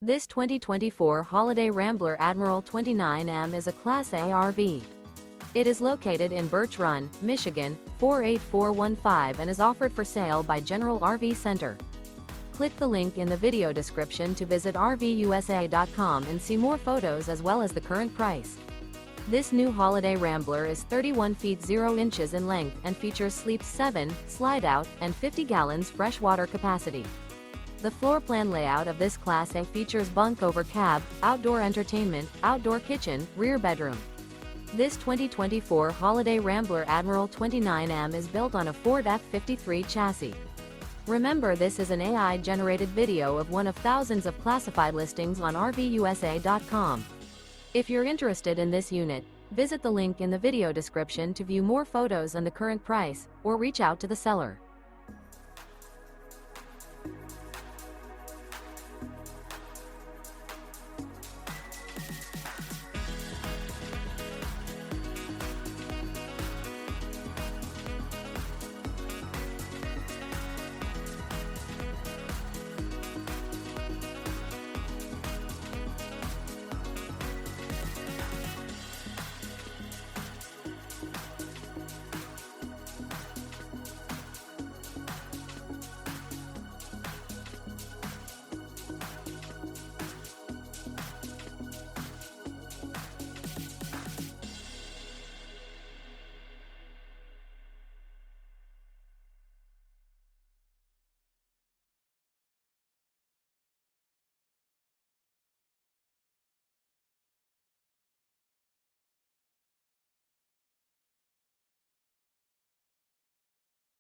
This 2024 Holiday Rambler Admiral 29M is a Class A RV. It is located in Birch Run, Michigan, 48415 and is offered for sale by General RV Center. Click the link in the video description to visit RVUSA.com and see more photos as well as the current price. This new Holiday Rambler is 31 feet 0 inches in length and features sleep 7, Slideout, and 50 gallons freshwater capacity. The floor plan layout of this Class A features bunk over cab, outdoor entertainment, outdoor kitchen, rear bedroom. This 2024 Holiday Rambler Admiral 29M is built on a Ford F-53 chassis. Remember, this is an AI-generated video of one of thousands of classified listings on RVUSA.com. If you're interested in this unit, visit the link in the video description to view more photos and the current price, or reach out to the seller.